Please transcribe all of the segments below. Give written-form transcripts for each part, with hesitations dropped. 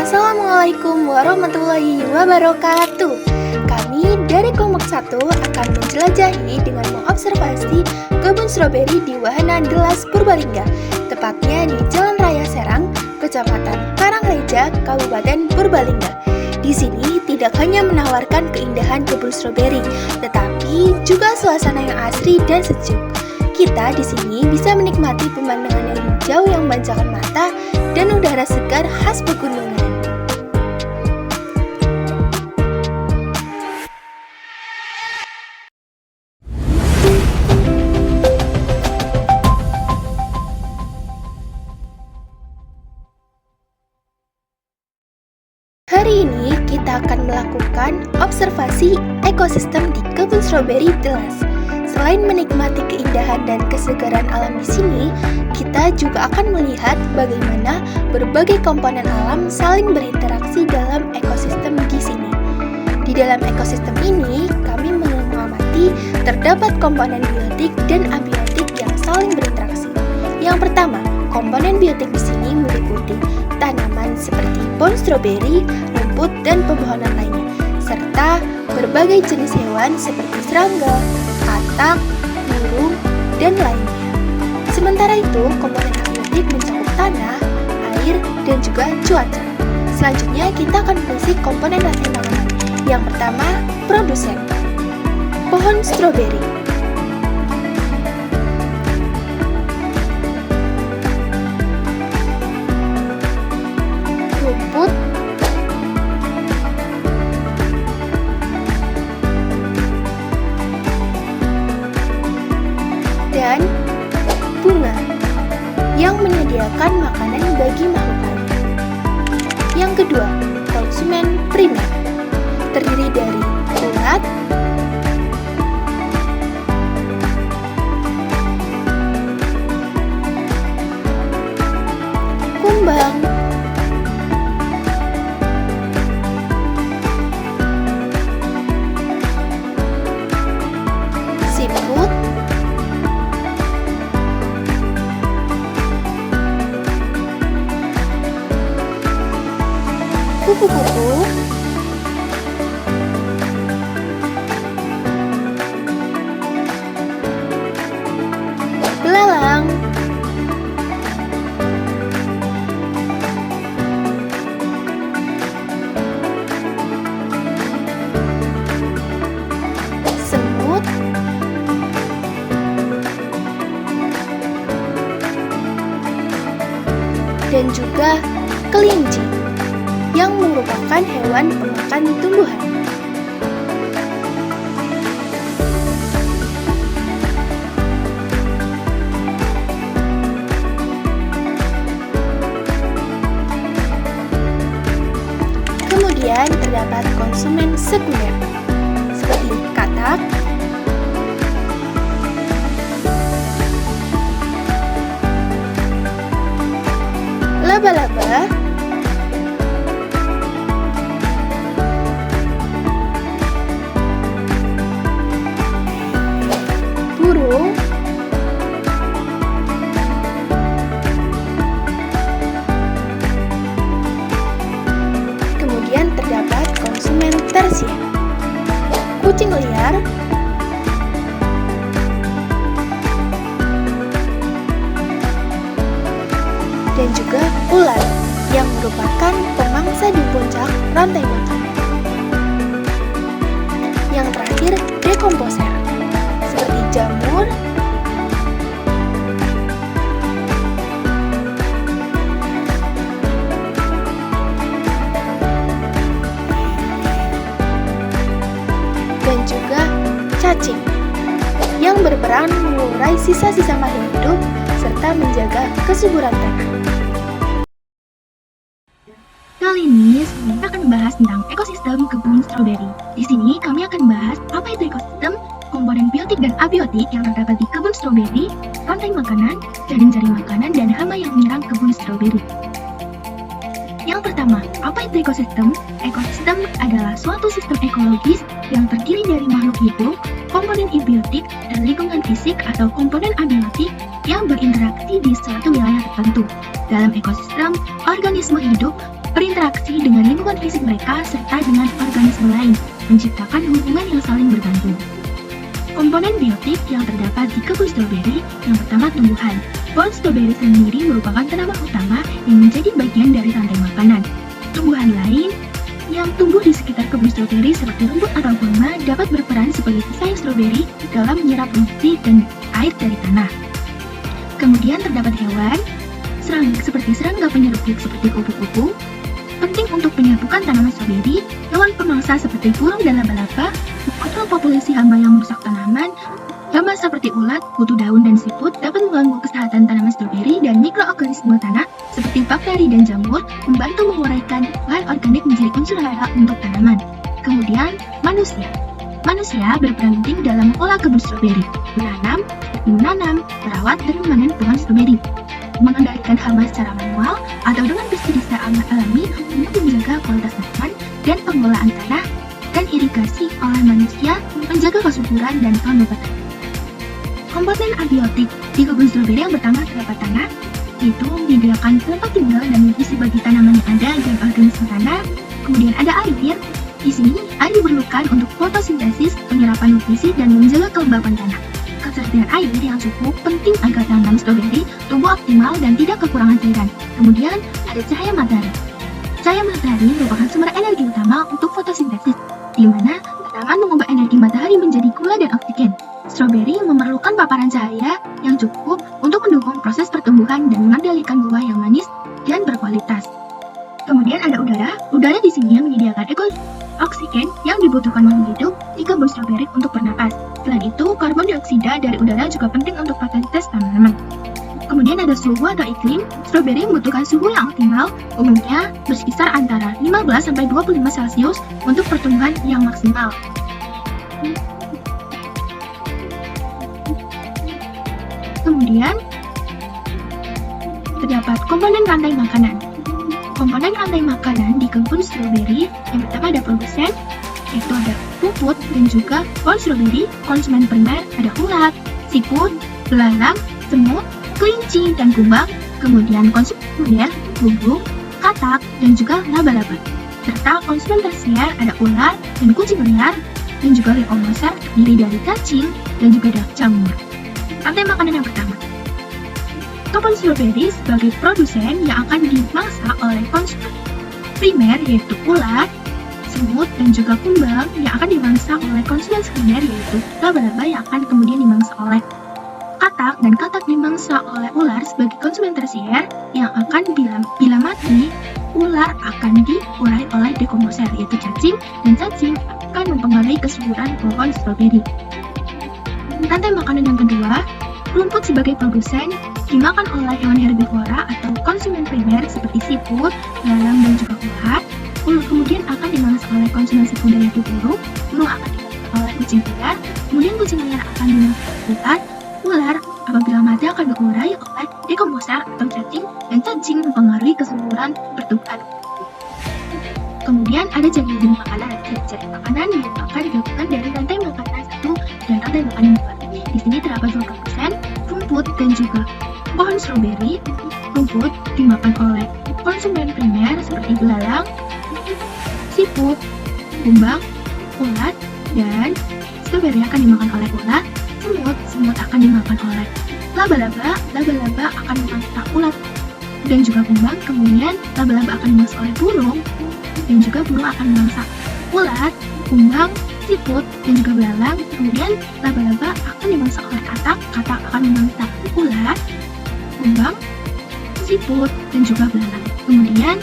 Assalamualaikum warahmatullahi wabarakatuh. Kami dari kelompok 1 akan menjelajahi dengan mengobservasi kebun stroberi di Wahana Delas Purbalingga, tepatnya di Jalan Raya Serang, Kecamatan Karangreja, Kabupaten Purbalingga. Di sini tidak hanya menawarkan keindahan kebun stroberi, tetapi juga suasana yang asri dan sejuk. Kita di sini bisa menikmati pemandangan yang hijau yang memanjakan mata dan udara segar khas pegunungan. Hari ini kita akan melakukan observasi ekosistem di kebun stroberi Delas. Selain menikmati keindahan dan kesegaran alam di sini, kita juga akan melihat bagaimana berbagai komponen alam saling berinteraksi dalam ekosistem di sini. Di dalam ekosistem ini, kami mengamati terdapat komponen biotik dan abiotik yang saling berinteraksi. Yang pertama, komponen biotik di sini meliputi tanaman seperti pohon stroberi, rumput, dan pepohonan lainnya, serta berbagai jenis hewan seperti serangga, katak, burung, dan lainnya. Sementara itu, komponen abiotik mencakup tanah, air, dan juga cuaca. Selanjutnya, kita akan mengisi komponen rantai makanan. Yang pertama, produsen. Pohon stroberi. Rumput, dan bunga yang menyediakan makanan bagi makhluk lain. Yang kedua, konsumen primer, terdiri dari ulat, kumbang, siput, kupu-kupu, belalang, semut, dan juga kelinci yang merupakan hewan pemakan tumbuhan. Kemudian terdapat konsumen sekunder seperti katak, laba-laba, burung, kemudian terdapat konsumen tersier, kucing liar, dan juga ulat yang merupakan pemangsa di puncak rantai makanan. Yang terakhir, dekomposer seperti jamur, dan juga cacing yang berperan mengurai sisa-sisa makhluk hidup serta menjaga kesuburan tanah. Kali ini saya akan membahas tentang ekosistem kebun stroberi. Di sini kami akan membahas apa itu ekosistem, komponen biotik dan abiotik yang terdapat di kebun stroberi, rantai makanan, jaring-jaring makanan, dan hama yang menyerang kebun stroberi. Yang pertama, apa itu ekosistem? Ekosistem adalah suatu sistem ekologis yang terdiri dari makhluk hidup, komponen abiotik, dan lingkungan fisik atau komponen abiotik yang berinteraksi di suatu wilayah tertentu. Dalam ekosistem, organisme hidup berinteraksi dengan lingkungan fisik mereka serta dengan organisme lain, menciptakan hubungan yang saling bergantung. Komponen biotik yang terdapat di kebun stroberi, yang pertama tumbuhan. Pohon stroberi sendiri merupakan tanaman utama yang menjadi bagian dari rantai makanan. Tumbuhan lain yang tumbuh di sekitar kebun stroberi seperti rumput atau gulma dapat berperan sebagai pesaing stroberi dalam menyerap nutrisi dan air dari tanah. Kemudian terdapat hewan, seperti serangga penyerupuk seperti kupu-kupu, penting untuk penyerbukan tanaman stroberi. Hewan pemangsa seperti burung dan laba-laba, mengontrol populasi hama yang merusak tanaman. Hama seperti ulat, kutu daun, dan siput dapat mengganggu kesehatan tanaman stroberi, dan mikroorganisme tanah seperti bakteri dan jamur membantu menguraikan bahan organik menjadi unsur hara untuk tanaman. Kemudian, manusia. Manusia berperan penting dalam mengolah kebun stroberi, menanam, merawat, dan memanen pohon stroberi, mengendalikan hama secara manual atau dengan pestisida alami untuk menjaga kualitas tanaman dan pengelolaan tanah dan irigasi oleh manusia, menjaga kesuburan dan kelembapan. Komponen abiotik di kebun stroberi yang pertama terdapat tanah, yaitu menyediakan tempat tinggal dan nutrisi bagi tanaman yang ada dan organisme tanah. Kemudian ada air. Di sini, air diperlukan untuk fotosintesis, penyerapan nutrisi, dan menjaga kelembapan tanah. Ketersediaan air yang cukup penting agar tanaman stroberi tumbuh optimal dan tidak kekurangan cairan. Kemudian ada cahaya matahari. Cahaya matahari merupakan sumber energi utama untuk fotosintesis, di mana tanaman mengubah energi matahari menjadi gula dan oksigen. Stroberi memerlukan paparan cahaya yang cukup untuk mendukung proses pertumbuhan dan mengendalikan buah yang manis dan berkualitas. Kemudian ada udara. Udara di sini menyediakan oksigen yang dibutuhkan makhluk hidup di kebun stroberi untuk bernapas. Selain itu, karbon dioksida dari udara juga penting untuk fotosintesis tanaman. Kemudian ada suhu atau iklim. Stroberi membutuhkan suhu yang optimal, umumnya berkisar antara 15-25 Celcius untuk pertumbuhan yang maksimal. Kemudian, terdapat komponen rantai makanan. Komponen rantai makanan di kebun stroberi, yang pertama ada produsen, yaitu ada rumput dan juga pohon stroberi. Konsumen primer ada ulat, siput, belalang, semut, kelinci, dan kumbang. Kemudian konsumen sekunder, burung, katak, dan juga laba-laba. Serta konsumen tersier ada ular dan kucing liar, dan juga leomoser terdiri dari cacing dan juga ada jamur. Rantai makanan yang pertama, kebun stroberi sebagai produsen yang akan dimangsa oleh konsumen primer yaitu ulat, semut, dan juga kumbang yang akan dimangsa oleh konsumen sekunder yaitu laba-laba yang akan kemudian dimangsa oleh katak, dan katak dimangsa oleh ular sebagai konsumen tersier yang akan bila mati, ular akan diurai oleh dekomposer yaitu cacing, dan cacing akan mempengaruhi kesuburan pohon stroberi. Rantai makanan yang kedua, rumput sebagai produsen dimakan oleh hewan herbivora atau konsumen primer seperti siput, belalang, dan juga ulat. Ulat kemudian akan dimangsa oleh konsumen sekunder yaitu burung akan dimangsa oleh kucing liar, kemudian kucing liar akan dimangsa ular apabila mati akan diurai oleh dekomposer atau cacing, dan cacing mempengaruhi kesuburan pertumbuhan. Kemudian ada jaring makanan. Jaring makanan merupakan gabungan dari rantai makanan satu dan rantai makanan dua. Di sini terdapat dua produsen, rumput dan juga pohon stroberi. Rumput dimakan oleh konsumen primer seperti belalang, siput, kumbang, ulat, dan stroberi akan dimakan oleh ulat. Semut akan dimakan oleh laba-laba akan memangsa ulat dan juga kumbang. Kemudian laba-laba akan dimangsa oleh burung, dan juga burung akan memangsa ulat, kumbang, siput, dan juga belalang. Kemudian laba-laba akan dimangsa oleh katak akan memangsa ulat, kumbang, siput, dan juga belalang. Kemudian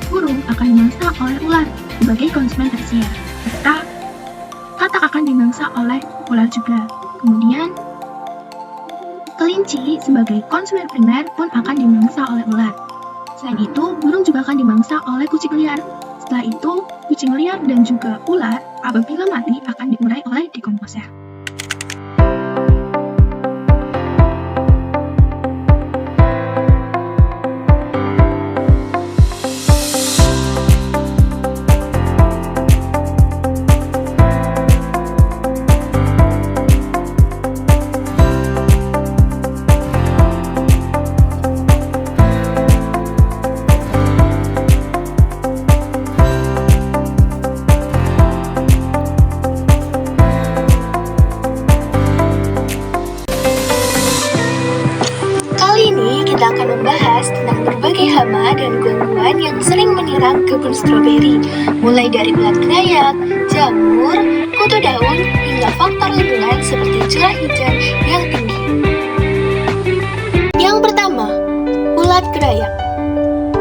burung akan dimangsa oleh ular sebagai konsumen tersier, serta katak akan dimangsa oleh ular juga. Kemudian kelinci sebagai konsumen primer pun akan dimangsa oleh ular. Selain itu, burung juga akan dimangsa oleh kucing liar. Setelah itu, kucing liar dan juga ular apabila mati akan diurai oleh dekomposer. mulai dari ulat grayak, jamur, kutu daun, hingga faktor lingkungan seperti curah hujan yang tinggi. Yang pertama, ulat grayak.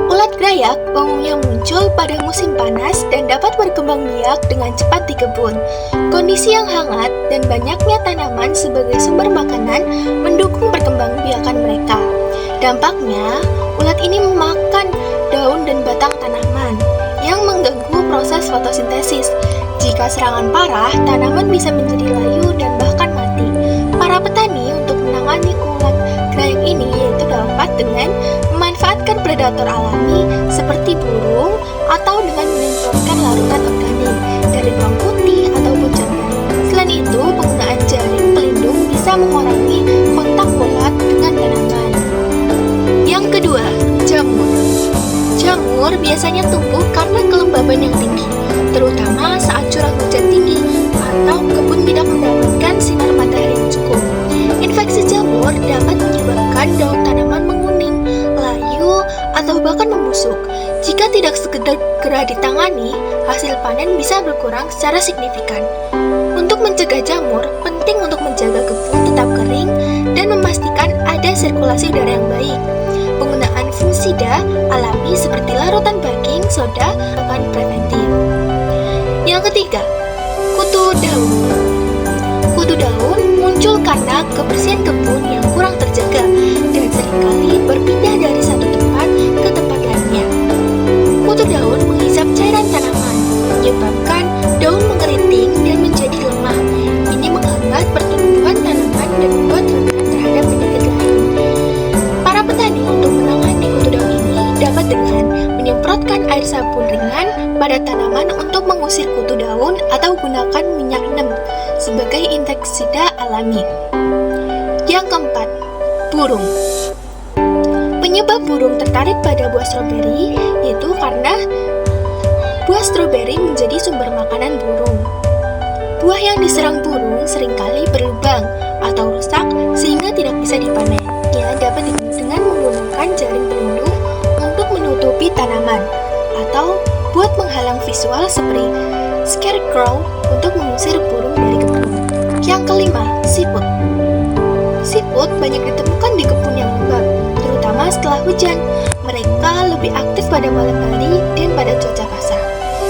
Ulat grayak umumnya muncul pada musim panas dan dapat berkembang biak dengan cepat di kebun. Kondisi yang hangat dan banyaknya tanaman sebagai sumber makanan mendukung perkembangbiakan mereka. Dampaknya, ulat ini memakan daun dan batang tanaman yang mengganggu proses fotosintesis. Jika serangan parah, tanaman bisa menjadi layu dan bahkan mati. Para petani untuk menangani ulat grayak ini yaitu dapat dengan memanfaatkan predator alami seperti burung atau dengan menyemprotkan larutan organik dari bawang putih ataupun jamur. Selain itu, penggunaan jaring pelindung bisa mengurangi kontak ulat dengan tanaman. Yang kedua, jamur. Jamur biasanya tumbuh karena kelembaban yang tinggi, terutama saat curah hujan tinggi atau kebun tidak mendapatkan sinar matahari yang cukup. Infeksi jamur dapat menyebabkan daun tanaman menguning, layu, atau bahkan membusuk. Jika tidak segera ditangani, hasil panen bisa berkurang secara signifikan. Untuk mencegah jamur, penting untuk menjaga kebun tetap kering dan memastikan ada sirkulasi udara yang baik. Penggunaan fungisida alami seperti larutan baking soda akan preventif. Yang ketiga, kutu daun. Kutu daun muncul karena kebersihan kebun yang kurang terjaga dan seringkali berpindah dari satu tempat ke tempat lainnya. Kutu daun menghisap cairan tanaman, menyebabkan daun mengkeriting dan menjadi lemah. Ini menghambat pertumbuhan tanaman dan membuat rentan terhadap penyakit lain. Para petani untuk menangani kutu daun ini dapat dengan menyemprotkan air sabun ringan pada tanaman untuk mengusir kutu daun atau gunakan minyak neem sebagai insektisida alami. Yang keempat, burung. Penyebab burung tertarik pada buah stroberi yaitu karena buah stroberi menjadi sumber makanan burung. Buah yang diserang burung seringkali berlubang atau rusak sehingga tidak bisa dipanen. Ya, dapat dengan menggunakan jaring pelindung untuk menutupi tanaman atau buat menghalang visual seperti scarecrow untuk mengusir burung dari kebun. Yang kelima, siput. Siput banyak ditemukan di kebun yang lembab, terutama setelah hujan. Mereka lebih aktif pada malam hari dan pada cuaca basah.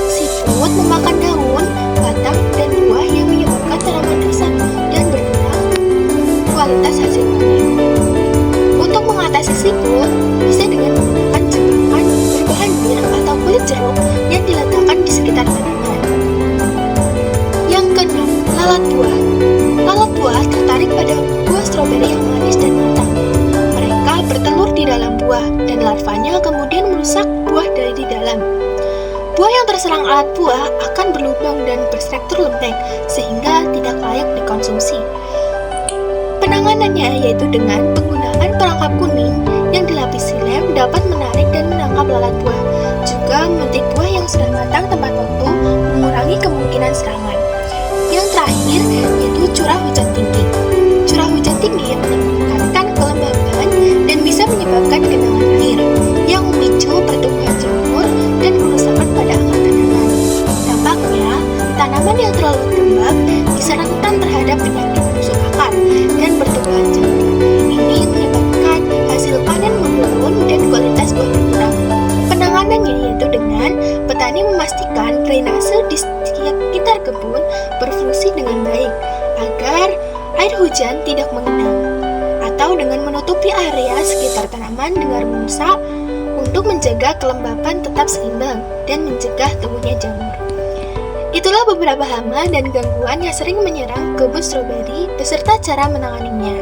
Siput memakan daun, batang, dan buah yang menyebabkan tanaman rusak dan berkurang kualitas hasil panen. Untuk mengatasi siput, bisa dengan menggunakan jebakan berbahan bir atau kulit jeruk yang diletakkan di sekitar tanaman. Yang keenam, lalat buah. Lalat buah tertarik pada buah stroberi yang manis dan matang. Mereka bertelur di dalam buah dan larvanya kemudian merusak buah dari di dalam. Buah yang terserang lalat buah akan berlubang dan berstruktur lembek sehingga tidak layak dikonsumsi. Penanganannya yaitu dengan penggunaan perangkap kuning yang dilapisi lem dapat menarik dan menangkap lalat buah. Juga memetik buah yang sudah matang tepat waktu mengurangi kemungkinan serangan. Yang terakhir yaitu curah hujan tinggi. Curah hujan tinggi meningkatkan kelembaban dan bisa menyebabkan genangan air yang memicu pertumbuhan jamur dan kerusakan pada akar tanaman. Dampaknya, tanaman yang terlalu lembab bisa rentan terhadap penyakit busuk akar dan pertumbuhan jamur. Ini menyebabkan hasil panen menurun dan kualitas buah berkurang. Penanganannya yaitu dengan petani memastikan drainase di sekitar kebun berfungsi dengan baik agar air hujan tidak mengenang, atau dengan menutupi area sekitar tanaman dengan mulsa untuk menjaga kelembapan tetap seimbang dan mencegah tumbuhnya jamur. Itulah beberapa hama dan gangguan yang sering menyerang kebun stroberi beserta cara menanganinya.